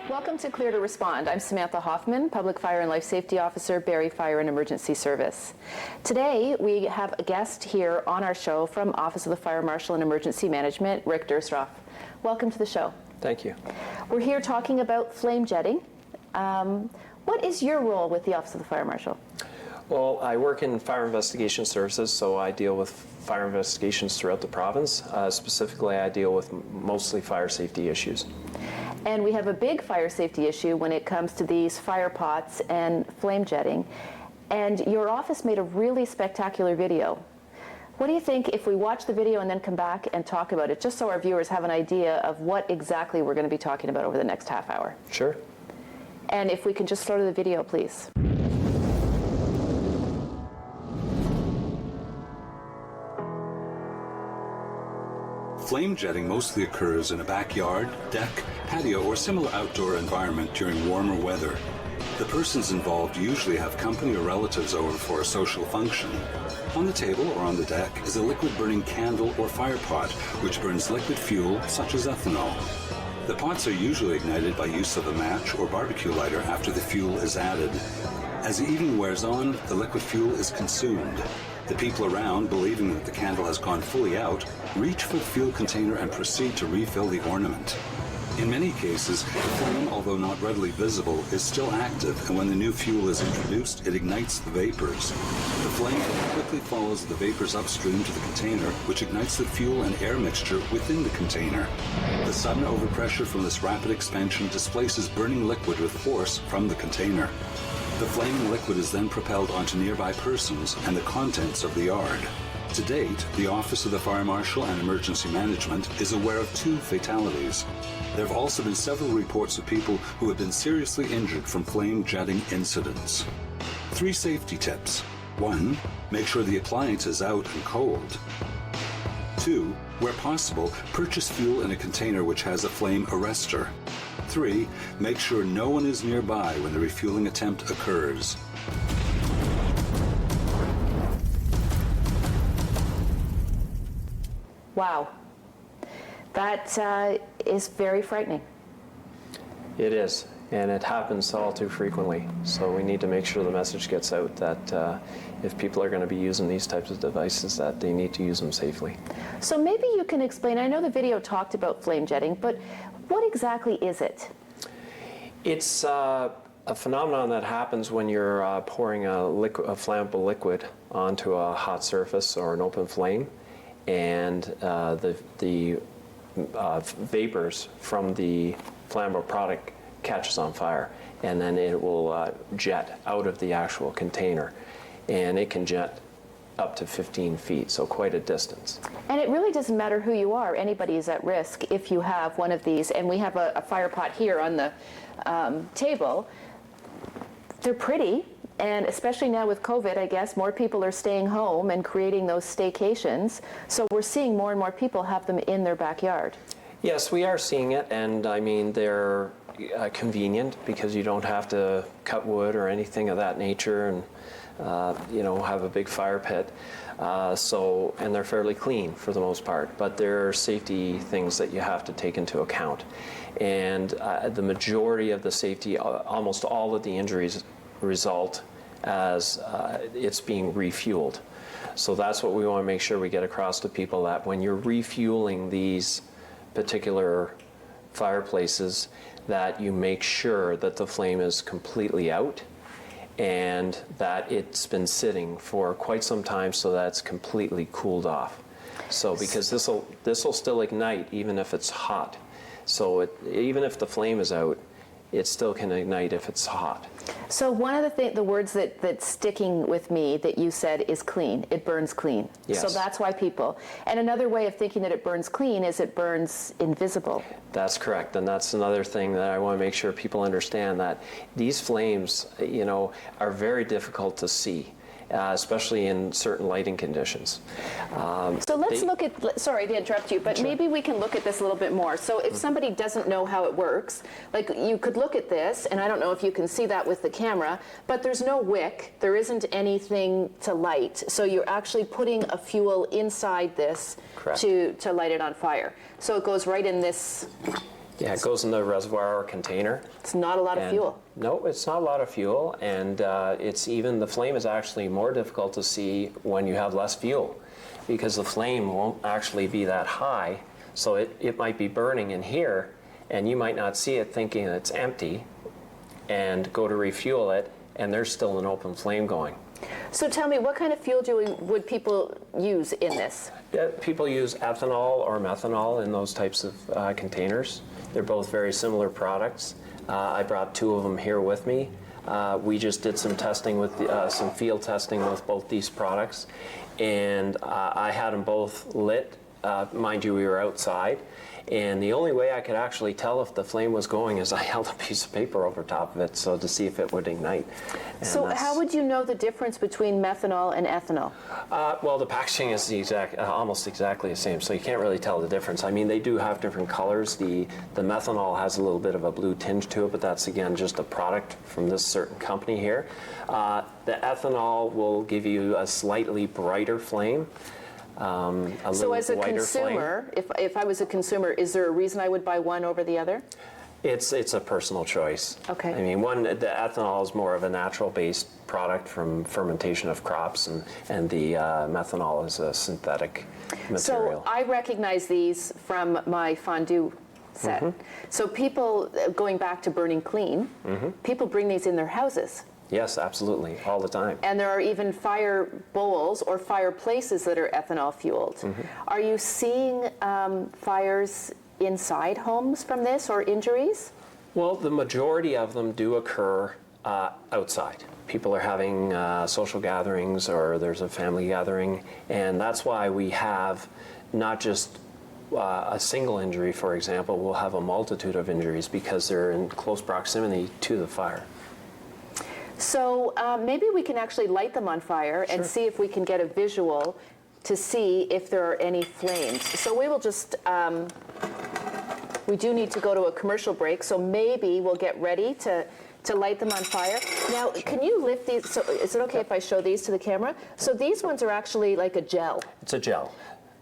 Welcome to Clear to Respond. I'm Samantha Hoffman, Public Fire and Life Safety Officer, Barrie Fire and Emergency Service. Today, we have a guest here on our show from Office of the Fire Marshal and Emergency Management, Rick Derstroff. Welcome to the show. Thank you. We're here talking about flame jetting. What is your role with the Office of the Fire Marshal? Well, I work in fire investigation services, so I deal with fire investigations throughout the province. Specifically, I deal with mostly fire safety issues. And we have a big fire safety issue when it comes to these fire pots and flame jetting. And your office made a really spectacular video. What do you think if we watch the video and then come back and talk about it, just so our viewers have an idea of what exactly we're going to be talking about over the next half hour? Sure. And if we can just throw to the video, please. Flame jetting mostly occurs in a backyard, deck, patio, or similar outdoor environment during warmer weather. The persons involved usually have company or relatives over for a social function. On the table or on the deck is a liquid-burning candle or fire pot, which burns liquid fuel such as ethanol. The pots are usually ignited by use of a match or barbecue lighter after the fuel is added. As the evening wears on, the liquid fuel is consumed. The people around, believing that the candle has gone fully out, reach for the fuel container and proceed to refill the ornament. In many cases, the flame, although not readily visible, is still active, and when the new fuel is introduced, it ignites the vapors. The flame quickly follows the vapors upstream to the container, which ignites the fuel and air mixture within the container. The sudden overpressure from this rapid expansion displaces burning liquid with force from the container. The flaming liquid is then propelled onto nearby persons and the contents of the yard. To date, the Office of the Fire Marshal and Emergency Management is aware of 2 fatalities. There have also been several reports of people who have been seriously injured from flame jetting incidents. 3 safety tips. 1. Make sure the appliance is out and cold. 2. Where possible, purchase fuel in a container which has a flame arrestor. 3. Make sure no one is nearby when the refueling attempt occurs. Wow. That is very frightening. It is, and it happens all too frequently. So we need to make sure the message gets out that if people are going to be using these types of devices, that they need to use them safely. So maybe you can explain, I know the video talked about flame jetting, but what exactly is it? It's a phenomenon that happens when you're pouring a flammable liquid onto a hot surface or an open flame, and the vapors from the flammable product catches on fire, and then it will jet out of the actual container, and it can jet up to 15 feet, so quite a distance. And it really doesn't matter who you are. Anybody is at risk if you have one of these. And we have a fire pot here on the table. They're pretty, and especially now with COVID, I guess, more people are staying home and creating those staycations. So we're seeing more and more people have them in their backyard. Yes, we are seeing it, and I mean, they're convenient because you don't have to cut wood or anything of that nature, and have a big fire pit. And they're fairly clean for the most part, but there are safety things that you have to take into account. And the majority of the safety, almost all of the injuries result as it's being refueled. So that's what we want to make sure we get across to people, that when you're refueling these particular fireplaces, that you make sure that the flame is completely out and that it's been sitting for quite some time so that it's completely cooled off. So because this will still ignite even if it's hot. So even if the flame is out, it still can ignite if it's hot. So one of the words that's sticking with me that you said is clean. It burns clean. Yes. So that's why people. And another way of thinking that it burns clean is it burns invisible. That's correct, and that's another thing that I want to make sure people understand, that these flames, are very difficult to see. especially in certain lighting conditions. So let's look at, sorry to interrupt you, but maybe we can look at this a little bit more. So if somebody doesn't know how it works, like you could look at this, and I don't know if you can see that with the camera, but there's no wick, there isn't anything to light. So you're actually putting a fuel inside this to light it on fire. So it goes right in this. Yeah, it goes in the reservoir or container. It's not a lot of fuel. No, it's not a lot of fuel, and it's even, the flame is actually more difficult to see when you have less fuel, because the flame won't actually be that high, so it might be burning in here, and you might not see it thinking it's empty, and go to refuel it, and there's still an open flame going. So tell me, what kind of fuel would people use in this? People use ethanol or methanol in those types of containers. They're both very similar products. I brought 2 of them here with me. We just did some testing with some field testing with both these products, and I had them both lit. Mind you, we were outside, and the only way I could actually tell if the flame was going is I held a piece of paper over top of it, so to see if it would ignite. And so how would you know the difference between methanol and ethanol? Well, the packaging is almost exactly the same, so you can't really tell the difference. I mean, they do have different colors. The methanol has a little bit of a blue tinge to it, but that's, again, just a product from this certain company here. The ethanol will give you a slightly brighter flame. So as a consumer, if I was a consumer, is there a reason I would buy one over the other? It's a personal choice. Okay. I mean, the ethanol is more of a natural-based product from fermentation of crops, and the methanol is a synthetic material. So I recognize these from my fondue set. So people, going back to burning clean, people bring these in their houses. Yes, absolutely, all the time. And there are even fire bowls or fireplaces that are ethanol fueled. Are you seeing fires inside homes from this, or injuries? Well, the majority of them do occur outside. People are having social gatherings, or there's a family gathering, and that's why we have not just a single injury, for example. We'll have a multitude of injuries because they're in close proximity to the fire. So maybe we can actually light them on fire and see if we can get a visual to see if there are any flames. So we will just, we do need to go to a commercial break, so maybe we'll get ready to light them on fire. Now, can you lift these, so is it okay if I show these to the camera? So these ones are actually like a gel. It's a gel.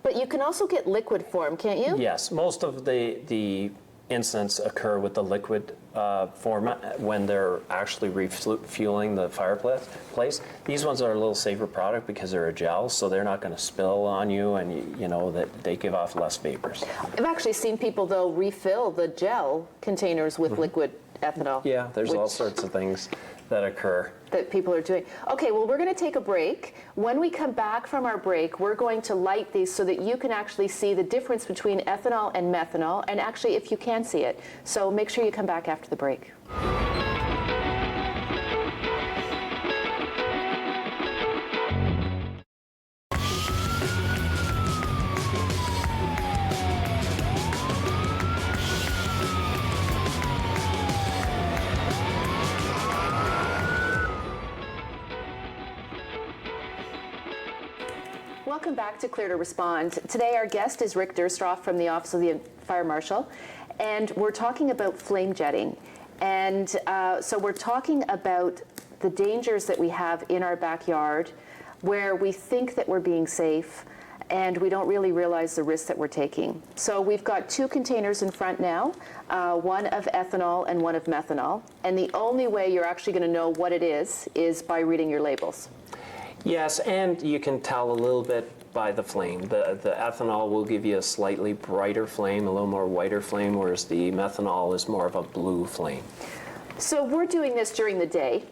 But you can also get liquid form, can't you? Yes, most of the incidents occur with the liquid format when they're actually refueling the fireplace. These ones are a little safer product because they're a gel, so they're not going to spill on you, and you know that they give off less vapors. I've actually seen people, though, refill the gel containers with liquid ethanol. Yeah, there's all sorts of things that occur. That people are doing. Okay, well, we're going to take a break. When we come back from our break, we're going to light these so that you can actually see the difference between ethanol and methanol, and actually if you can see it. So make sure you come back after the break. Welcome back to Clear to Respond. Today our guest is Rick Derstroff from the Office of the Fire Marshal, and we're talking about flame jetting. And so we're talking about the dangers that we have in our backyard where we think that we're being safe and we don't really realize the risks that we're taking. So we've got 2 containers in front now, one of ethanol and one of methanol. And the only way you're actually going to know what it is by reading your labels. Yes, and you can tell a little bit by the flame. The ethanol will give you a slightly brighter flame, a little more whiter flame, whereas the methanol is more of a blue flame. So we're doing this during the day,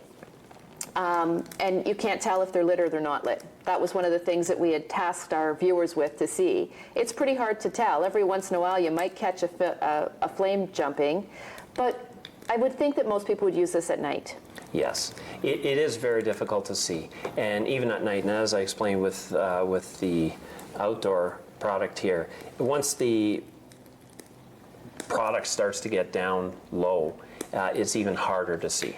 and you can't tell if they're lit or they're not lit. That was one of the things that we had tasked our viewers with to see. It's pretty hard to tell. Every once in a while you might catch a flame jumping, but I would think that most people would use this at night. Yes, it is very difficult to see, and even at night. And as I explained with the outdoor product here, once the product starts to get down low, it's even harder to see.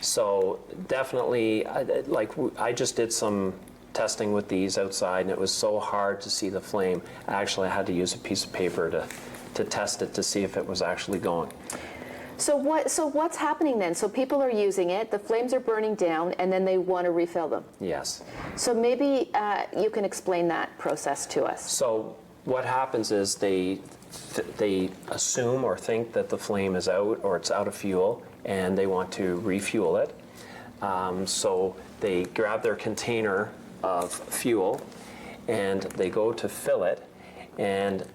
So definitely, I just did some testing with these outside, and it was so hard to see the flame. Actually, I had to use a piece of paper to test it to see if it was actually going. So what's happening then? So people are using it, the flames are burning down, and then they want to refill them. Yes. So maybe you can explain that process to us. So what happens is they assume or think that the flame is out or it's out of fuel, and they want to refuel it. So they grab their container of fuel and they go to fill it, and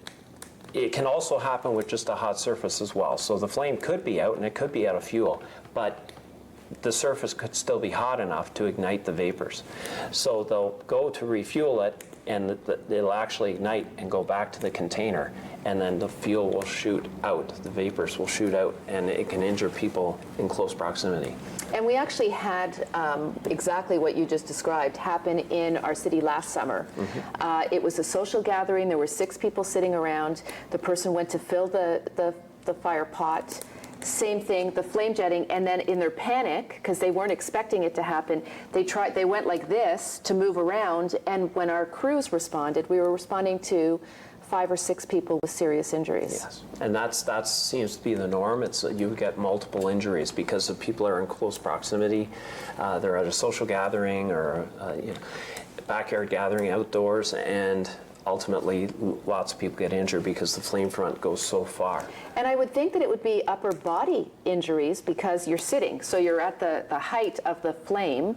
it can also happen with just a hot surface as well. So the flame could be out and it could be out of fuel, but the surface could still be hot enough to ignite the vapors. So they'll go to refuel it, and it'll actually ignite and go back to the container, and then the fuel will shoot out, the vapors will shoot out, and it can injure people in close proximity. And we actually had exactly what you just described happen in our city last summer. Mm-hmm. It was a social gathering. There were 6 people sitting around. The person went to fill the fire pot. Same thing, the flame jetting, and then in their panic, because they weren't expecting it to happen, they went like this to move around, and when our crews responded, we were responding to 5 or 6 people with serious injuries. Yes, and that seems to be the norm. It's you get multiple injuries because the people are in close proximity. They're at a social gathering or backyard gathering outdoors, and ultimately lots of people get injured because the flame front goes so far. And I would think that it would be upper body injuries because you're sitting, so you're at the height of the flame.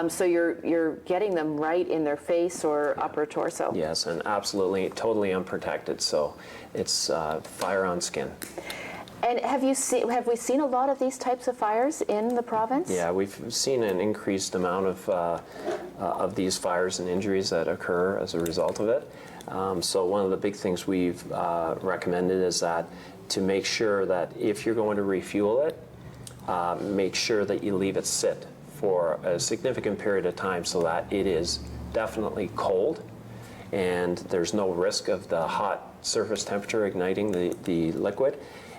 So you're getting them right in their face or upper torso. Yes, and absolutely, totally unprotected. So it's fire on skin. And have we seen a lot of these types of fires in the province? Yeah, we've seen an increased amount of these fires and injuries that occur as a result of it. So one of the big things we've recommended is that to make sure that if you're going to refuel it, make sure that you leave it sit for a significant period of time so that it is definitely cold and there's no risk of the hot surface temperature igniting the liquid.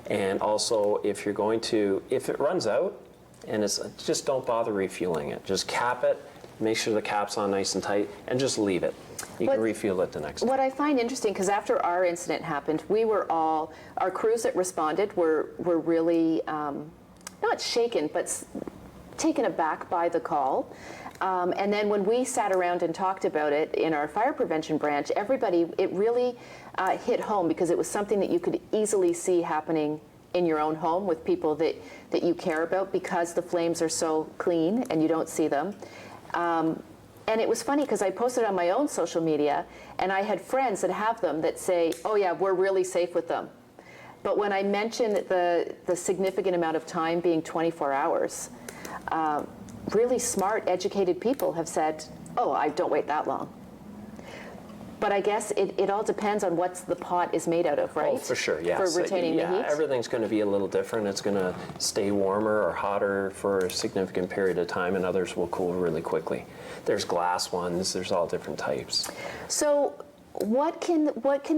And also, if it runs out, and just don't bother refueling it. Just cap it, make sure the cap's on nice and tight, and just leave it. You can refuel it the next time. What I find interesting, because after our incident happened, our crews that responded were really not shaken, but taken aback by the call. And then when we sat around and talked about it in our fire prevention branch, it really hit home because it was something that you could easily see happening in your own home with people that you care about because the flames are so clean and you don't see them. And it was funny because I posted on my own social media and I had friends that have them that say, oh yeah, we're really safe with them. But when I mentioned the significant amount of time being 24 hours, really smart, educated people have said, oh, I don't wait that long. But I guess it all depends on what the pot is made out of, right? Oh, for sure, yes. For retaining the heat? Yeah, everything's going to be a little different. It's going to stay warmer or hotter for a significant period of time, and others will cool really quickly. There's glass ones. There's all different types. So what can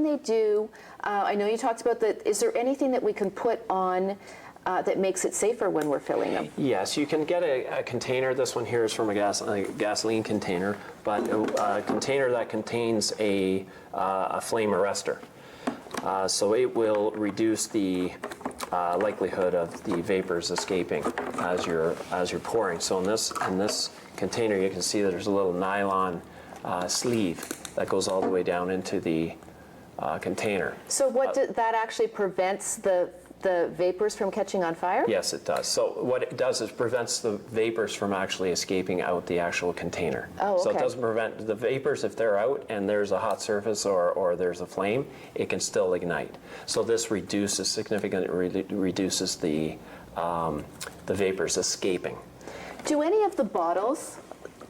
they do? I know you talked about that. Is there anything that we can put on that makes it safer when we're filling them? Yes, you can get a container. This one here is from a gasoline container, but a container that contains a flame arrestor. So it will reduce the likelihood of the vapors escaping as you're pouring. So in this container, you can see that there's a little nylon sleeve that goes all the way down into the container. So that actually prevents the vapors from catching on fire? Yes, it does. So what it does is prevents the vapors from actually escaping out the actual container. Oh, okay. So it doesn't prevent the vapors. If they're out and there's a hot surface or there's a flame, it can still ignite. So this significantly reduces the vapors escaping. Do any of the bottles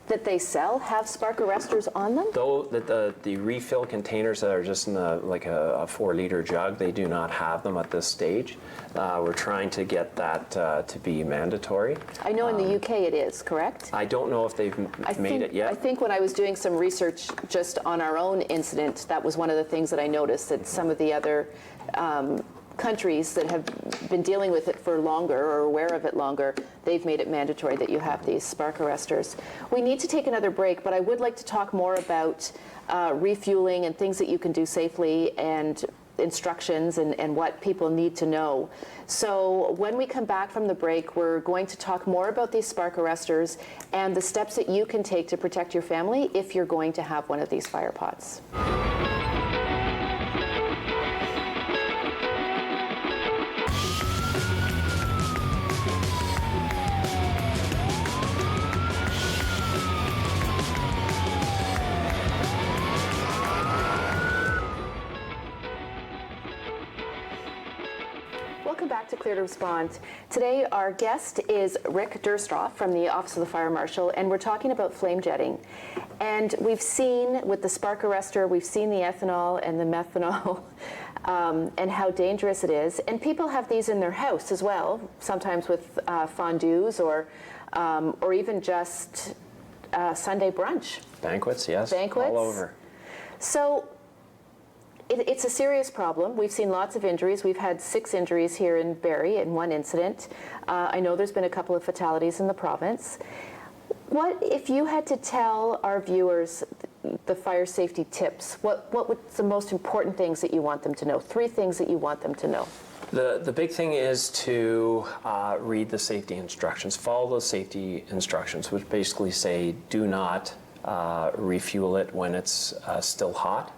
that they sell have spark arrestors on them? Though the refill containers that are just in like a 4-liter jug, they do not have them at this stage. We're trying to get that to be mandatory. I know in the UK it is, correct? I don't know if they've made it yet. I think when I was doing some research just on our own incident, that was one of the things that I noticed, that some of the other countries that have been dealing with it for longer or aware of it longer, they've made it mandatory that you have these spark arresters. We need to take another break, but I would like to talk more about refueling and things that you can do safely and instructions and what people need to know. So when we come back from the break, we're going to talk more about these spark arresters and the steps that you can take to protect your family if you're going to have one of these fire pots. Welcome back to Clear to Respond. Today our guest is Rick Derstroff from the Office of the Fire Marshal, and we're talking about flame jetting. And we've seen with the spark arrestor, we've seen the ethanol and the methanol and how dangerous it is. And people have these in their house as well, sometimes with fondues or even just Sunday brunch. Banquets, yes. Banquets. All over. So it's a serious problem. We've seen lots of injuries. We've had 6 injuries here in Barrie in one incident. I know there's been a couple of fatalities in the province. What if you had to tell our viewers the fire safety tips? What would the most important things that you want them to know? 3 things that you want them to know. The big thing is to read the safety instructions. Follow the safety instructions, which basically say do not refuel it when it's still hot.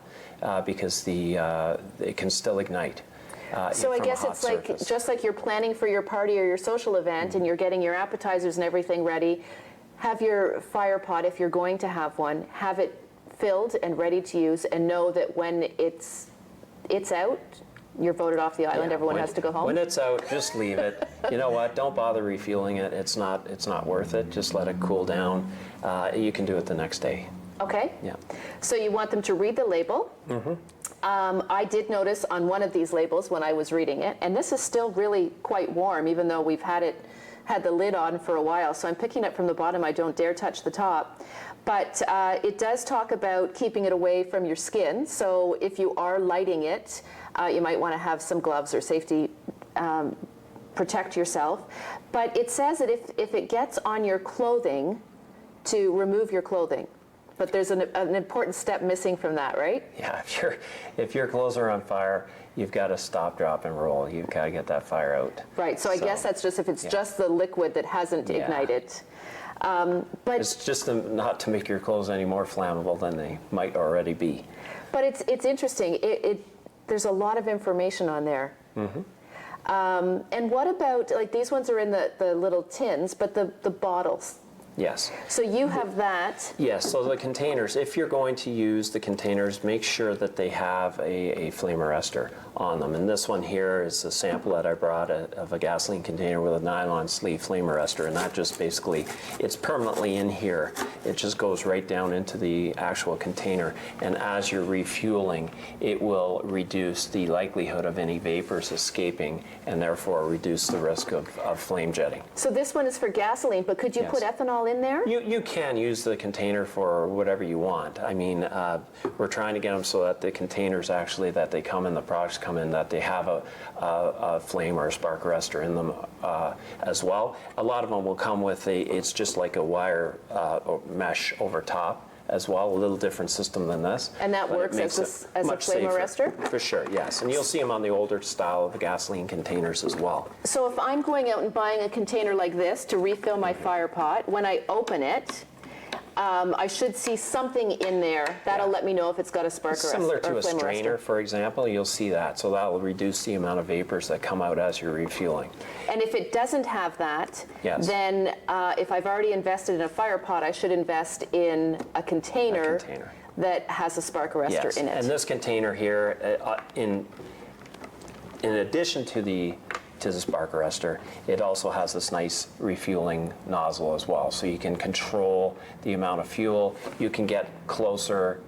Because it can still ignite. So I guess it's like, just like you're planning for your party or your social event and you're getting your appetizers and everything ready, have your fire pot, if you're going to have one, have it filled and ready to use, and know that when it's out, you're voted off the island, everyone has to go home? When it's out, just leave it. You know what, don't bother refueling it. It's not worth it. Just let it cool down. You can do it the next day. Okay. Yeah. So you want them to read the label. Mm-hmm. I did notice on one of these labels when I was reading it, and this is still really quite warm, even though we've had the lid on for a while. So I'm picking up from the bottom. I don't dare touch the top. But it does talk about keeping it away from your skin. So if you are lighting it, you might want to have some gloves or safety protect yourself. But it says that if it gets on your clothing, to remove your clothing. But there's an important step missing from that, right? Yeah, if your clothes are on fire, you've got to stop, drop, and roll. You've got to get that fire out. Right, so I guess that's just if it's just the liquid that hasn't ignited. But it's just not to make your clothes any more flammable than they might already be. But it's interesting. There's a lot of information on there. Mm-hmm. And what about, like, these ones are in the little tins, but the bottles? Yes. So you have that. Yes, so the containers, if you're going to use the containers, make sure that they have a flame arrestor on them. And this one here is a sample that I brought of a gasoline container with a nylon sleeve flame arrestor, and that just basically, it's permanently in here. It just goes right down into the actual container, and as you're refueling, it will reduce the likelihood of any vapors escaping, and therefore reduce the risk of flame jetting. So this one is for gasoline, but could you put ethanol in there? You can use the container for whatever you want. I mean, we're trying to get them so that the containers actually that they come in, the products come in, that they have a flame or a spark arrestor in them as well. A lot of them will come with it's just like a wire or mesh over top as well, a little different system than this. And that works as a flame arrestor? For sure, yes. And you'll see them on the older style of gasoline containers as well. So if I'm going out and buying a container like this to refill my fire pot, when I open it, I should see something in there. That'll let me know if it's got a spark arrestor. Similar to a strainer, for example, you'll see that. So that'll reduce the amount of vapors that come out as you're refueling. And if it doesn't have that, then if I've already invested in a fire pot, I should invest in a container that has a spark arrestor in it. And this container here, in addition to the spark arrestor, it also has this nice refueling nozzle as well. So you can control the amount of fuel. You can get closer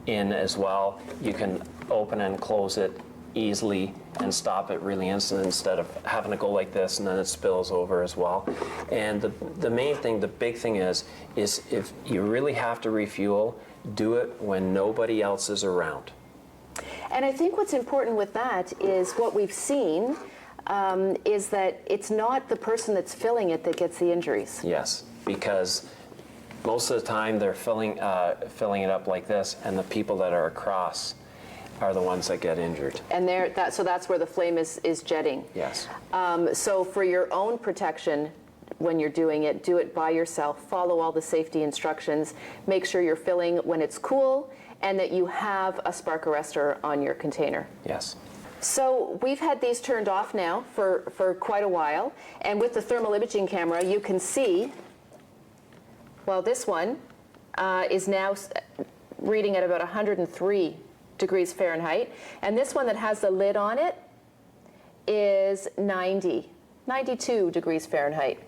in as well. You can open and close it easily and stop it really instant instead of having to go like this and then it spills over as well. And the main thing, the big thing is if you really have to refuel, do it when nobody else is around. And I think what's important with that is what we've seen is that it's not the person that's filling it that gets the injuries. Yes, because most of the time they're filling it up like this, and the people that are across are the ones that get injured. And so that's where the flame is jetting. Yes. So for your own protection, when you're doing it, do it by yourself. Follow all the safety instructions. Make sure you're filling when it's cool, and that you have a spark arrestor on your container. Yes. So we've had these turned off now for quite a while, and with the thermal imaging camera, you can see, well, this one is now reading at about 103 degrees Fahrenheit, and this one that has the lid on it is 92 degrees Fahrenheit.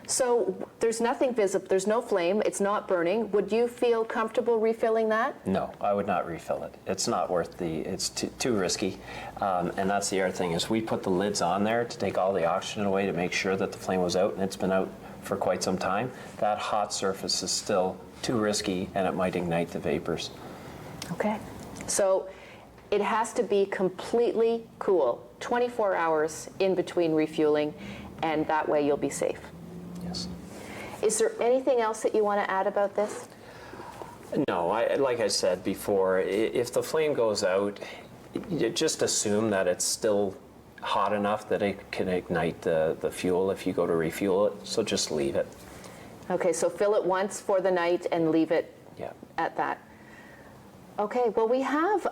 So there's nothing visible, there's no flame, it's not burning. Would you feel comfortable refilling that? No, I would not refill it. It's not worth it's too risky. And that's the other thing, is we put the lids on there to take all the oxygen away to make sure that the flame was out, and it's been out for quite some time. That hot surface is still too risky, and it might ignite the vapors. Okay. So it has to be completely cool, 24 hours in between refueling, and that way you'll be safe. Yes. Is there anything else that you want to add about this? No, like I said before, if the flame goes out, you just assume that it's still hot enough that it can ignite the fuel if you go to refuel it, so just leave it. Okay, so fill it once for the night and leave it at that. Okay, well, we have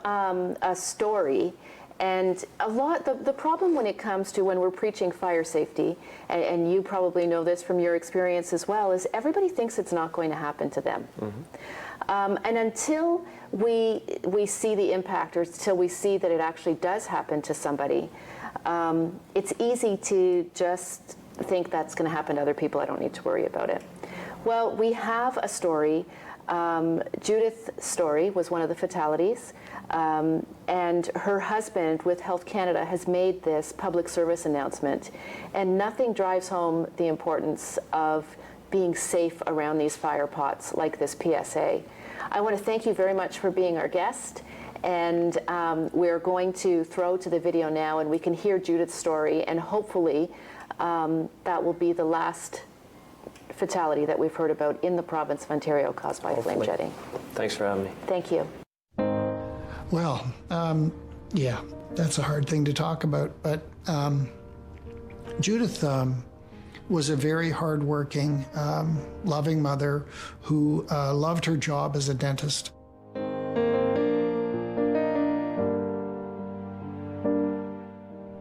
a story, and the problem when it comes to when we're preaching fire safety, and you probably know this from your experience as well, is everybody thinks it's not going to happen to them. Mm-hmm. And until we see the impact, or until we see that it actually does happen to somebody, it's easy to just think that's going to happen to other people. I don't need to worry about it. Well, we have a story. Judith's story was one of the fatalities, and her husband with Health Canada has made this public service announcement, and nothing drives home the importance of being safe around these fire pots like this PSA. I want to thank you very much for being our guest, and we're going to throw to the video now, and we can hear Judith's story, and hopefully that will be the last fatality that we've heard about in the province of Ontario caused by flame jetting. Thanks for having me. Thank you. Well, yeah, that's a hard thing to talk about, but Judith was a very hardworking, loving mother who loved her job as a dentist.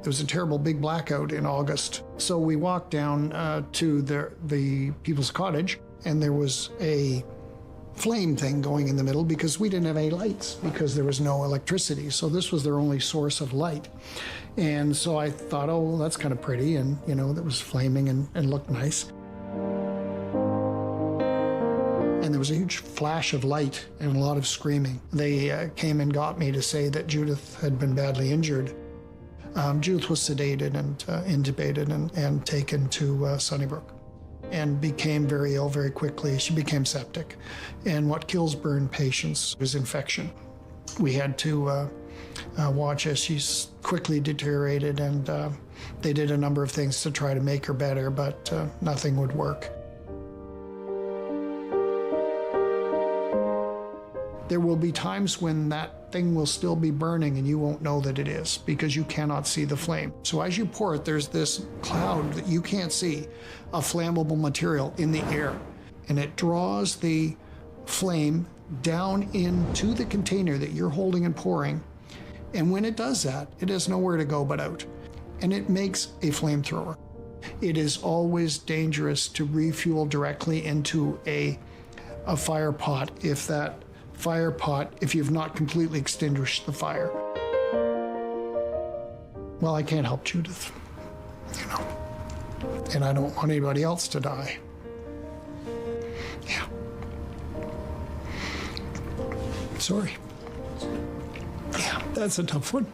There was a terrible big blackout in August. So we walked down to the people's cottage, and there was a flame thing going in the middle because we didn't have any lights because there was no electricity. So this was their only source of light. And so I thought, oh, well, that's kind of pretty. And, you know, that was flaming and looked nice. And there was a huge flash of light and a lot of screaming. They came and got me to say that Judith had been badly injured. Judith was sedated and intubated and taken to Sunnybrook, and became very ill very quickly. She became septic. And what kills burn patients is infection. We had to watch as she quickly deteriorated, and they did a number of things to try to make her better, but nothing would work. There will be times when that thing will still be burning and you won't know that it is because you cannot see the flame. So as you pour it, there's this cloud that you can't see of flammable material in the air, and it draws the flame down into the container that you're holding and pouring. And when it does that, it has nowhere to go but out, and it makes a flamethrower. It is always dangerous to refuel directly into a fire pot if you've not completely extinguished the fire. Well, I can't help Judith, you know, and I don't want anybody else to die. Yeah. Sorry. Yeah, that's a tough one.